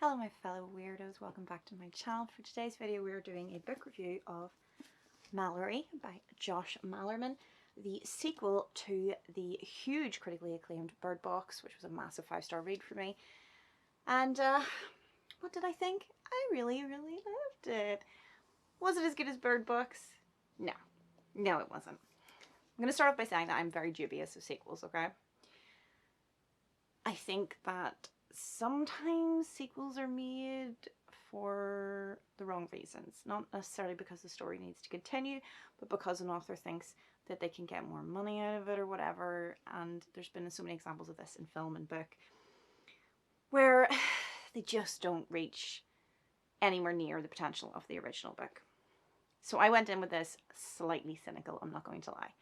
Hello my fellow weirdos, welcome back to my channel. For today's video we are doing a book review of Malorie by Josh Malerman, the sequel to the huge critically acclaimed Bird Box, which was a massive 5-star read for me. And what did I think? I really loved it. Was it as good as Bird Box? No. No, it wasn't. I'm going to start off by saying that I'm very dubious of sequels, okay? I think that sometimes sequels are made for the wrong reasons. Not necessarily because the story needs to continue, but because an author thinks that they can get more money out of it or whatever. And there's been so many examples of this in film and book where they just don't reach anywhere near the potential of the original book. So I went in with this slightly cynical, I'm not going to lie.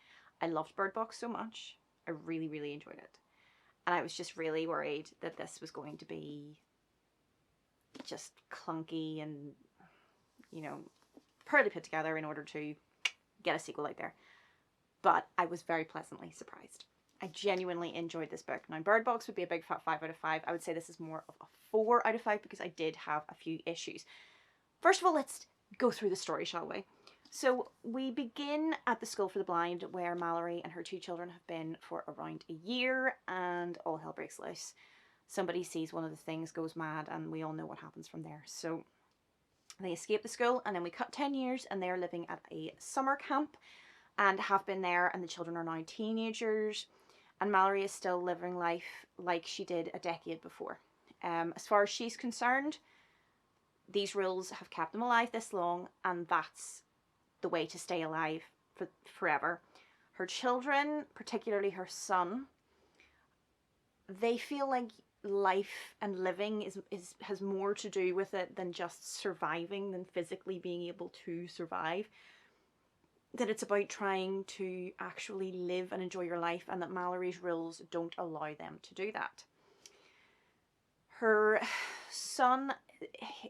I loved Bird Box so much. I really enjoyed it. And I was just really worried that this was going to be just clunky and, you know, poorly put together in order to get a sequel out there. But I was very pleasantly surprised. I genuinely enjoyed this book. Now, Bird Box would be a big fat 5 out of 5. I would say this is more of a 4 out of 5 because I did have a few issues. First of all, let's go through the story, shall we? So we begin at the School for the Blind, where Malorie and her 2 children have been for around a year, and all hell breaks loose. Somebody sees one of the things, goes mad, and we all know what happens from there. So they escape the school, and then we cut 10 years, and they're living at a summer camp, and have been there, and the children are now teenagers, and Malorie is still living life like she did a decade before. As far as she's concerned, these rules have kept them alive this long, and that's the way to stay alive for forever. Her children, particularly her son, they feel like life and living has more to do with it than just surviving, than physically being able to survive. That it's about trying to actually live and enjoy your life, and that Malorie's rules don't allow them to do that. Her son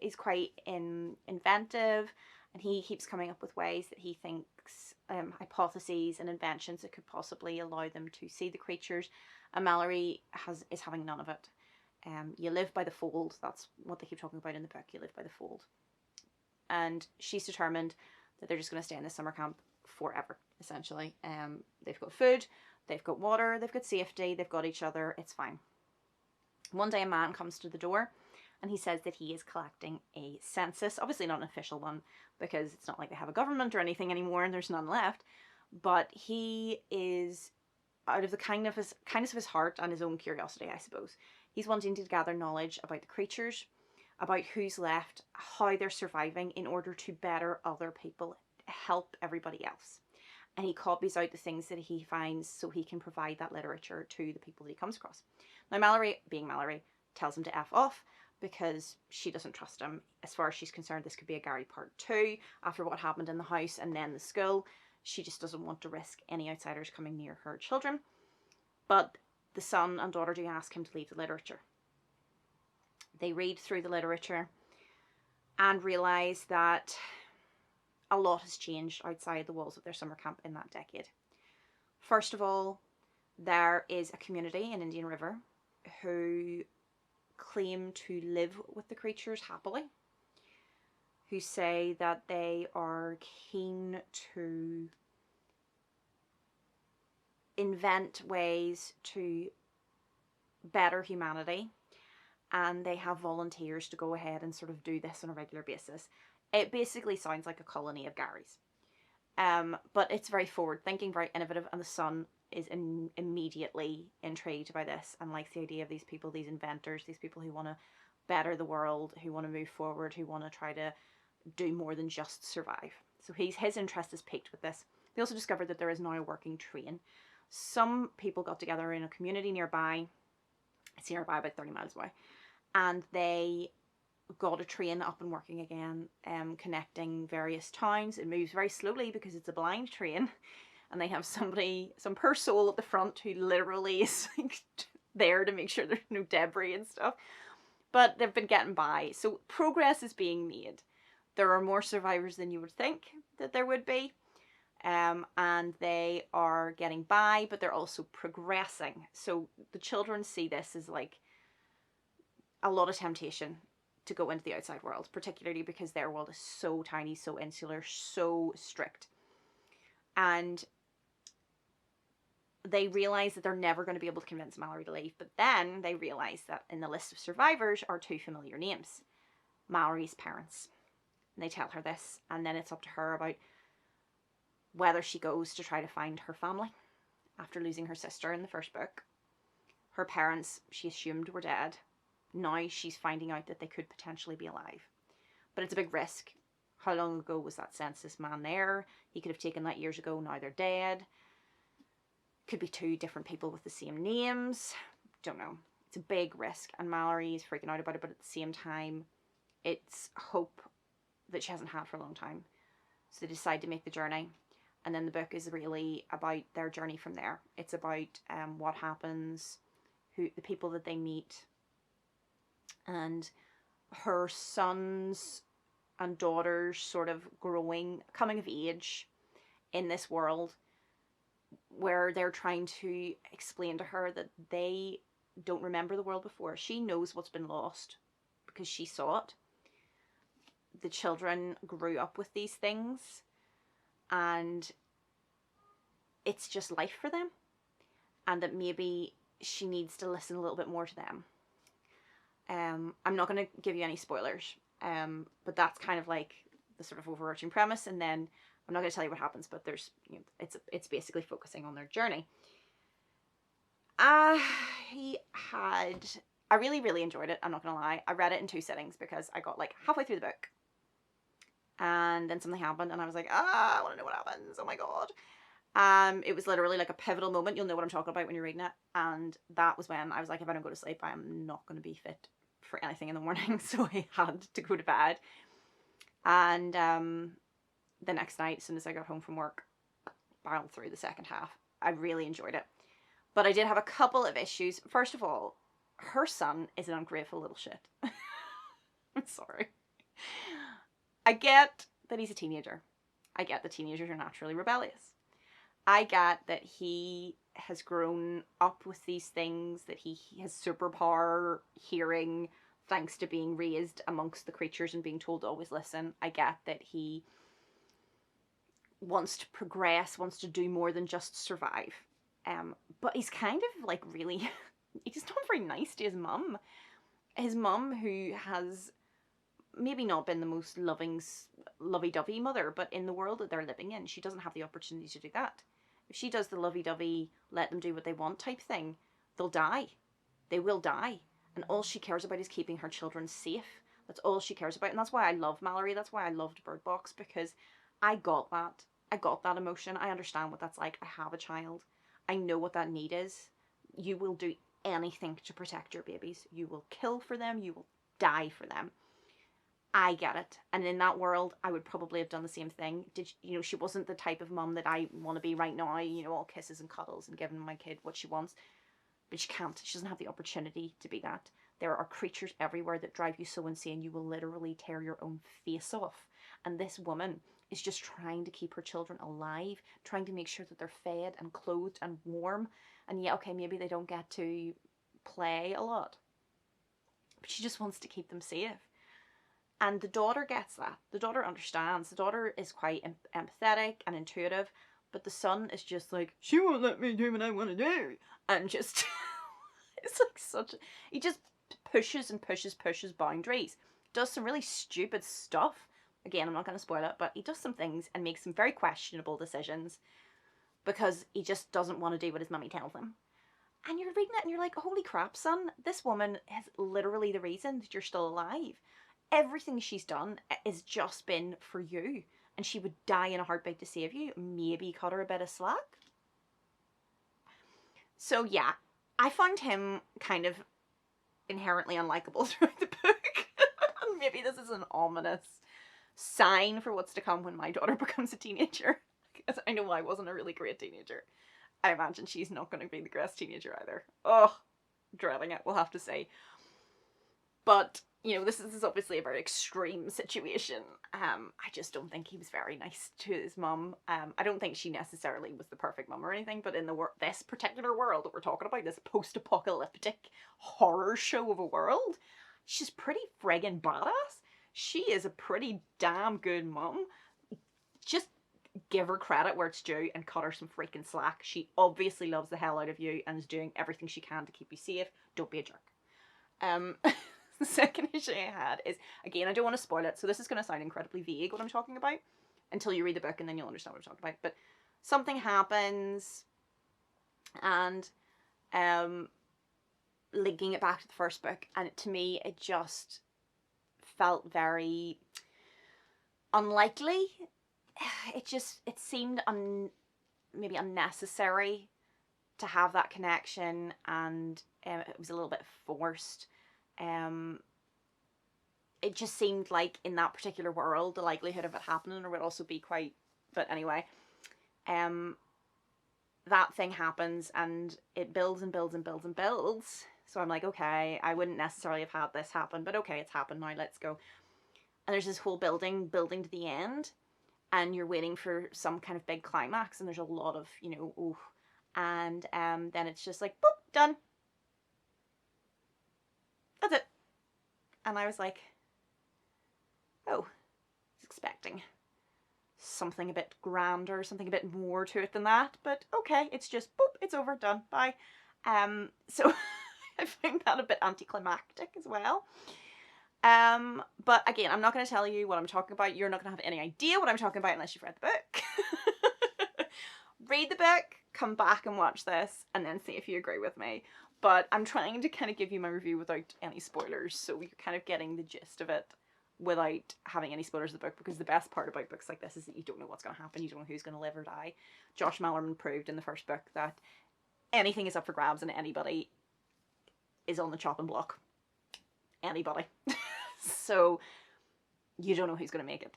is quite inventive, and he keeps coming up with ways that he thinks, hypotheses and inventions that could possibly allow them to see the creatures. And Malorie is having none of it. You live by the fold. That's what they keep talking about in the book. You live by the fold. And she's determined that they're just going to stay in this summer camp forever, essentially. They've got food, they've got water, they've got safety, they've got each other. It's fine. One day a man comes to the door, and he says that he is collecting a census. Obviously not an official one, because it's not like they have a government or anything anymore, and there's none left. But he is, out of the kindness of his heart and his own curiosity, I suppose, he's wanting to gather knowledge about the creatures, about who's left, how they're surviving, in order to better other people, help everybody else. And he copies out the things that he finds so he can provide that literature to the people that he comes across. Now Malorie, being Malorie, tells him to F off, because she doesn't trust him. As far as she's concerned, this could be a Gary part 2 after what happened in the house and then the school. She just doesn't want to risk any outsiders coming near her children. But the son and daughter do ask him to leave the literature. They read through the literature and realise that a lot has changed outside the walls of their summer camp in that decade. First of all, there is a community in Indian River who claim to live with the creatures happily, who say that they are keen to invent ways to better humanity, and they have volunteers to go ahead and sort of do this on a regular basis. It basically sounds like a colony of Garys. But it's very forward thinking, very innovative, and the son is immediately intrigued by this and likes the idea of these people, these inventors, these people who want to better the world, who want to move forward, who want to try to do more than just survive. So his interest is piqued with this. They also discovered that there is now a working train. Some people got together in a community nearby, it's nearby about 30 miles away, and they got a train up and working again, connecting various towns. It moves very slowly because it's a blind train, and they have some poor soul at the front who literally is like there to make sure there's no debris and stuff. But they've been getting by. So progress is being made. There are more survivors than you would think that there would be. And they are getting by, but they're also progressing. So the children see this as like a lot of temptation to go into the outside world, particularly because their world is so tiny, so insular, so strict. And they realize that they're never going to be able to convince Malorie to leave. But then they realize that in the list of survivors are two familiar names, Malorie's parents. And they tell her this, and then it's up to her about whether she goes to try to find her family after losing her sister in the first book. Her parents, she assumed, were dead. Now she's finding out that they could potentially be alive. But it's a big risk. How long ago was that census man there? He could have taken that years ago, now they're dead. Could be two different people with the same names. Don't know. It's a big risk, and Malorie is freaking out about it, but at the same time, it's hope that she hasn't had for a long time. So they decide to make the journey. And then the book is really about their journey from there. It's about what happens, the people that they meet, and her sons and daughters sort of growing, coming of age in this world where they're trying to explain to her that they don't remember the world before. She knows what's been lost because she saw it. The children grew up with these things, and it's just life for them, and that maybe she needs to listen a little bit more to them. I'm not going to give you any spoilers, but that's kind of like the sort of overarching premise, and then I'm not going to tell you what happens, but there's, you know, it's basically focusing on their journey. I really, really enjoyed it. I'm not going to lie. I read it in 2 sittings because I got like halfway through the book and then something happened and I was like, I want to know what happens. Oh my God. It was literally like a pivotal moment. You'll know what I'm talking about when you're reading it. And that was when I was like, if I don't go to sleep, I am not going to be fit for anything in the morning. So I had to go to bed. And the next night, as soon as I got home from work, barreled through the second half. I really enjoyed it. But I did have a couple of issues. First of all, her son is an ungrateful little shit. I'm sorry. I get that he's a teenager. I get that teenagers are naturally rebellious. I get that he has grown up with these things, that he has superpower hearing thanks to being raised amongst the creatures and being told to always listen. I get that he wants to progress, wants to do more than just survive. But he's kind of like really, he's not very nice to his mum. His mum, who has maybe not been the most lovey-dovey mother, but in the world that they're living in, she doesn't have the opportunity to do that. If she does the lovey-dovey, let them do what they want type thing, they'll die. They will die. And all she cares about is keeping her children safe. That's all she cares about. And that's why I love Malorie. That's why I loved Bird Box, because I got that. I got that emotion. I understand what that's like. I have a child. I know what that need is. You will do anything to protect your babies. You will kill for them. You will die for them. I get it. And in that world, I would probably have done the same thing. She wasn't the type of mum that I want to be right now, all kisses and cuddles and giving my kid what she wants. But she can't. She doesn't have the opportunity to be that. There are creatures everywhere that drive you so insane you will literally tear your own face off. And this woman is just trying to keep her children alive, trying to make sure that they're fed and clothed and warm. And yeah, okay, maybe they don't get to play a lot, but she just wants to keep them safe. And the daughter gets that. The daughter understands. The daughter is quite empathetic and intuitive, but the son is just like, she won't let me do what I want to do. And just, it's like he just pushes and pushes boundaries. Does some really stupid stuff. Again, I'm not going to spoil it, but he does some things and makes some very questionable decisions because he just doesn't want to do what his mummy tells him. And you're reading it and you're like, holy crap, son, this woman is literally the reason that you're still alive. Everything she's done has just been for you, and she would die in a heartbeat to save you. Maybe cut her a bit of slack. So yeah, I found him kind of inherently unlikable throughout the book. Maybe this is an ominous sign for what's to come when my daughter becomes a teenager, because I know I wasn't a really great teenager. I imagine she's not going to be the best teenager either. Oh, dreading it, we'll have to say. But this is obviously a very extreme situation. I just don't think he was very nice to his mum. I don't think she necessarily was the perfect mum or anything, but in this particular world that we're talking about, this post-apocalyptic horror show of a world, she's pretty friggin' badass. She is a pretty damn good mum. Just give her credit where it's due and cut her some freaking slack. She obviously loves the hell out of you and is doing everything she can to keep you safe. Don't be a jerk. The second issue I had is, again, I don't want to spoil it, so this is going to sound incredibly vague what I'm talking about until you read the book, and then you'll understand what I'm talking about. But something happens, and linking it back to the first book, and to me it just felt very unlikely. It seemed maybe unnecessary to have that connection, and it was a little bit forced. It just seemed like in that particular world the likelihood of it happening would also be quite, but anyway, that thing happens and it builds and builds and builds and builds. So I'm like, okay, I wouldn't necessarily have had this happen, but okay, it's happened now, let's go. And there's this whole building to the end, and you're waiting for some kind of big climax, and there's a lot of, you know, ooh, and then it's just like, boop, done. That's it. And I was like, oh, I was expecting something a bit grander, something a bit more to it than that, but okay, it's just boop, it's over, done, bye. So I found that a bit anticlimactic as well. But again, I'm not going to tell you what I'm talking about. You're not going to have any idea what I'm talking about unless you've read the book. Read the book, come back and watch this, and then see if you agree with me. But I'm trying to kind of give you my review without any spoilers, so you're kind of getting the gist of it without having any spoilers of the book, because the best part about books like this is that you don't know what's going to happen, you don't know who's going to live or die. Josh Malerman proved in the first book that anything is up for grabs and anybody is on the chopping block. Anybody. So you don't know who's going to make it.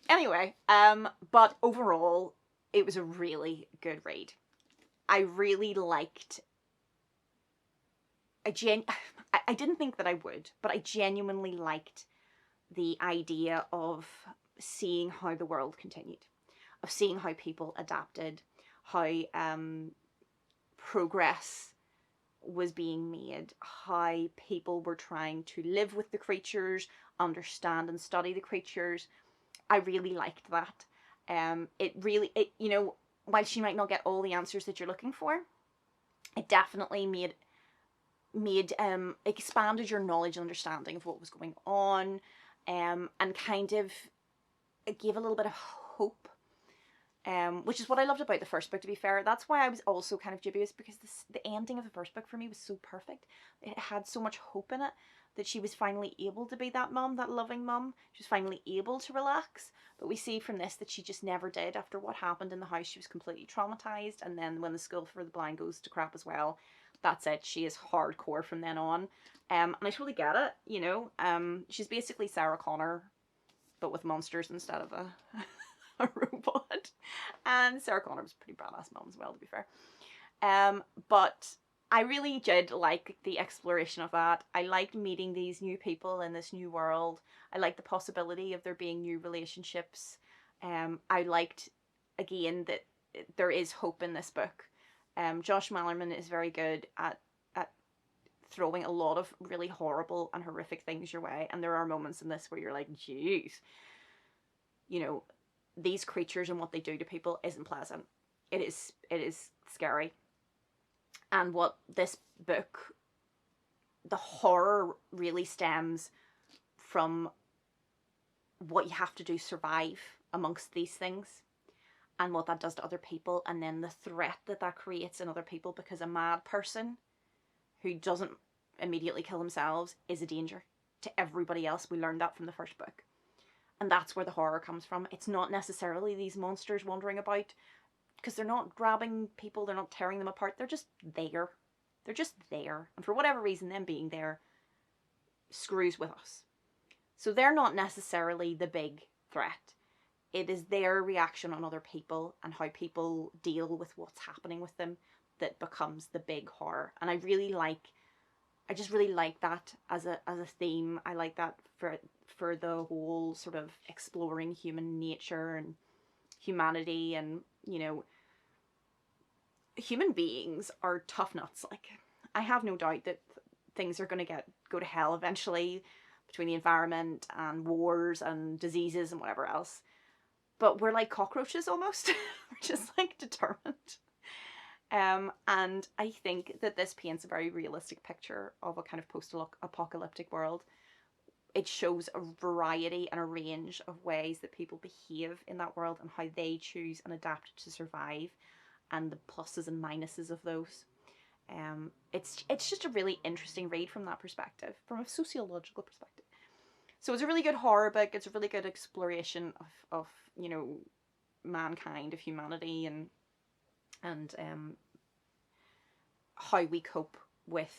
Anyway, but overall, it was a really good read. I really liked... I didn't think that I would, but I genuinely liked the idea of seeing how the world continued, of seeing how people adapted, how progress was being made, how people were trying to live with the creatures, understand and study the creatures. I really liked that. You know, while she might not get all the answers that you're looking for, it definitely expanded your knowledge and understanding of what was going on, and kind of gave a little bit of hope, which is what I loved about the first book, to be fair. That's why I was also kind of dubious, because the ending of the first book for me was so perfect. It had so much hope in it, that she was finally able to be that mum, that loving mum. She was finally able to relax. But we see from this that she just never did. After what happened in the house, she was completely traumatized, and then when the school for the blind goes to crap as well, that's it. She is hardcore from then on. And I totally get it, you know. She's basically Sarah Connor, but with monsters instead of a robot. And Sarah Connor was a pretty badass mum as well, to be fair. But I really did like the exploration of that. I liked meeting these new people in this new world. I liked the possibility of there being new relationships. I liked, again, that there is hope in this book. Josh Malerman is very good at throwing a lot of really horrible and horrific things your way, and there are moments in this where you're like, jeez, you know, these creatures and what they do to people isn't pleasant. It is scary. And what this book, the horror really stems from what you have to do to survive amongst these things, and what that does to other people, and then the threat that creates in other people, because a mad person who doesn't immediately kill themselves is a danger to everybody else. We learned that from the first book. And that's where the horror comes from. It's not necessarily these monsters wandering about, because they're not grabbing people, they're not tearing them apart, they're just there. They're just there. And for whatever reason, them being there screws with us. So they're not necessarily the big threat. It is their reaction on other people and how people deal with what's happening with them that becomes the big horror. And I just really like that as a theme. I like that for the whole sort of exploring human nature and humanity, and, you know, human beings are tough nuts. Like, I have no doubt that things are going to get go to hell eventually between the environment and wars and diseases and whatever else. But we're like cockroaches almost. We're just like determined. And I think that this paints a very realistic picture of a kind of post-apocalyptic world. It shows a variety and a range of ways that people behave in that world and how they choose and adapt to survive, and the pluses and minuses of those. It's just a really interesting read from that perspective, from a sociological perspective. So it's a really good horror book. It's a really good exploration of you know, mankind, of humanity, and how we cope with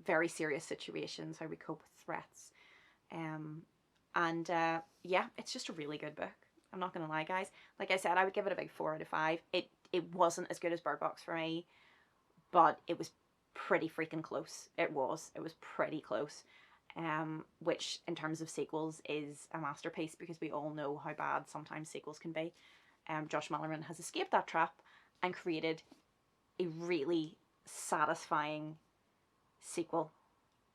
very serious situations, how we cope with threats. Yeah, it's just a really good book. I'm not gonna lie, guys. Like I said, I would give it a big 4 out of 5. It wasn't as good as Bird Box for me, but it was pretty freaking close. It was pretty close. Which in terms of sequels is a masterpiece, because we all know how bad sometimes sequels can be. Josh Malerman has escaped that trap and created a really satisfying sequel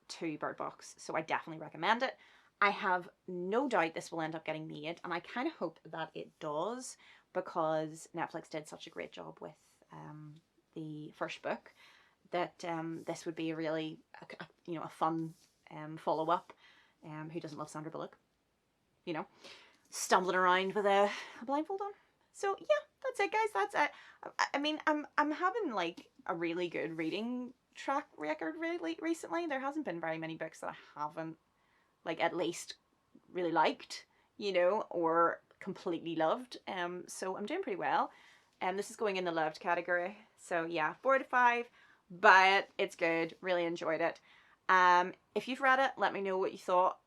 to Bird Box. So I definitely recommend it. I have no doubt this will end up getting made, and I kind of hope that it does, because Netflix did such a great job with the first book, that this would be a really a fun follow-up. Who doesn't love Sandra Bullock? You know, stumbling around with a blindfold on. So yeah, that's it, guys. That's it. I mean, I'm having like a really good reading track record really recently. There hasn't been very many books that I haven't like at least really liked, you know, or completely loved. So I'm doing pretty well. This is going in the loved category. So yeah, 4 out of 5. Buy it. It's good. Really enjoyed it. If you've read it, let me know what you thought.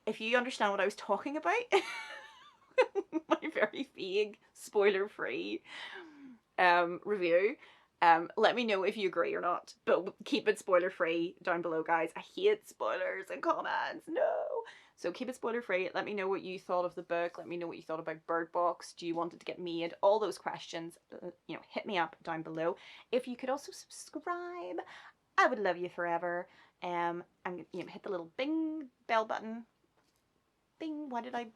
If you understand what I was talking about, my very vague, spoiler-free review, let me know if you agree or not. But keep it spoiler-free down below, guys. I hate spoilers and comments. No. So keep it spoiler-free. Let me know what you thought of the book. Let me know what you thought about Bird Box. Do you want it to get made? All those questions, you know, hit me up down below. If you could also subscribe, I would love you forever. And you know, hit the little bing bell button. Bing. Why did I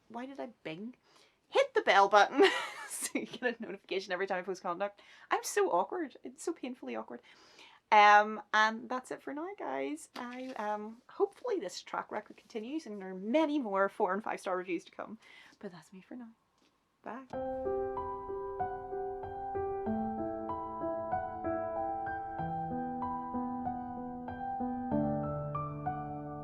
bing? Hit the bell button so you get a notification every time I post content. I'm so awkward. It's so painfully awkward. And that's it for now, guys. I hopefully this track record continues and there are many more 4- and 5-star reviews to come. But that's me for now. Bye.